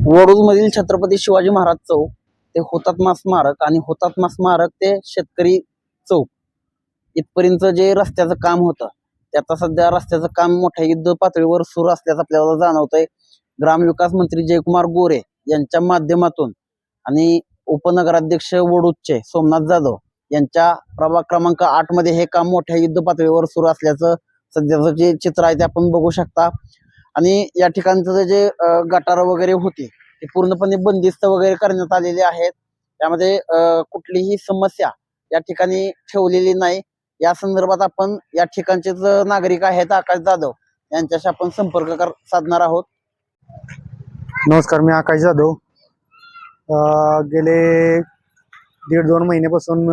वडूज मधील छत्रपती शिवाजी महाराज चौक ते हुतात्मा स्मारक आणि हुतात्मा स्मारक ते शेतकरी चौक इथपर्यंत जे रस्त्याचं काम होतं ते आता सध्या रस्त्याचं काम मोठ्या युद्ध पातळीवर सुरू असल्याचं आपल्याला जाणवतंय. ग्रामविकास मंत्री जयकुमार गोरे यांच्या माध्यमातून आणि उपनगराध्यक्ष वडूजचे सोमनाथ जाधव यांच्या प्रभाग क्रमांक 8 मध्ये हे काम मोठ्या युद्ध पातळीवर सुरू असल्याचं सध्याचं जे चित्र आहे ते आपण बघू शकता. आणि या ठिकाणचं जे गटार वगैरे होते ते पूर्णपणे बंदिस्त वगैरे करण्यात आलेले आहेत. त्यामध्ये कुठलीही समस्या या ठिकाणी ठेवलेली नाही. या संदर्भात आपण या ठिकाणचे नागरिक आहेत आकाश जाधव यांच्याशी आपण संपर्क साधणार आहोत. नमस्कार, मी आकाश जाधव. गेले 1.5-2 महिन्यापासून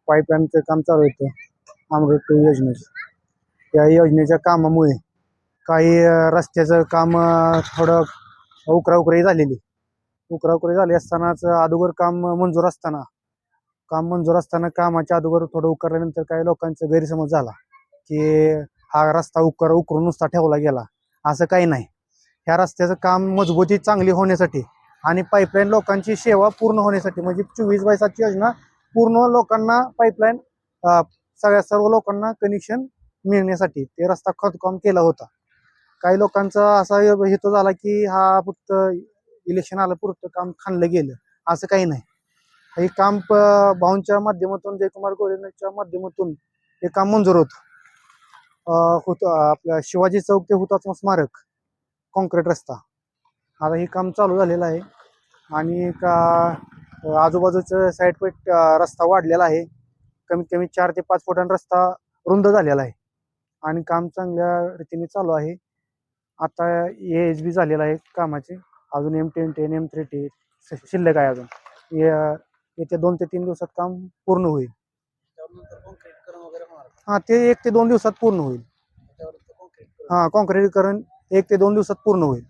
पाईपलाईनचं काम चालू होतं अमृत योजनेचं. या योजनेच्या कामामुळे काही रस्त्याचं काम थोडं उकराउकरी झाली असतानाच अगोदर काम मंजूर असताना कामाच्या अगोदर थोडं उकरल्यानंतर काही लोकांचा गैरसमज झाला की हा रस्ता उकरून नुसता ठेवला गेला. असं काही नाही. ह्या रस्त्याचं काम मजबूती चांगली होण्यासाठी आणि पाईपलाईन लोकांची सेवा पूर्ण होण्यासाठी, म्हणजे 24/7 योजना पूर्ण लोकांना पाईपलाईन सर्व लोकांना कनेक्शन मिळण्यासाठी ते रस्ता खोदकाम केला होता. काही लोकांचा असा हेतू झाला की हा फक्त इलेक्शन आलं पुरतं काम खाणलं गेलं, असं काही नाही. हे काम भाऊंच्या माध्यमातून, जयकुमार गोरेंच्या माध्यमातून हे काम मंजूर होतं. आपल्या शिवाजी चौक ते हुतात्मा स्मारक कॉन्क्रीट रस्ता, आता हे काम चालू झालेलं आहे. आणि आजूबाजूचं साईड रस्ता वाढलेला आहे. कमीत कमी 4 ते 5 फुटांचा रस्ता रुंद झालेला आहे आणि काम चांगल्या रीतीने चालू आहे. आता AHB झालेला आहे कामाचे. अजून M10 M30 शिल्लक आहे. अजून येत्या 2 ते 3 दिवसात काम पूर्ण होईल. ते 1 ते 2 दिवसात पूर्ण होईल. कॉन्क्रीटीकरण 1 ते 2 दिवसात पूर्ण होईल.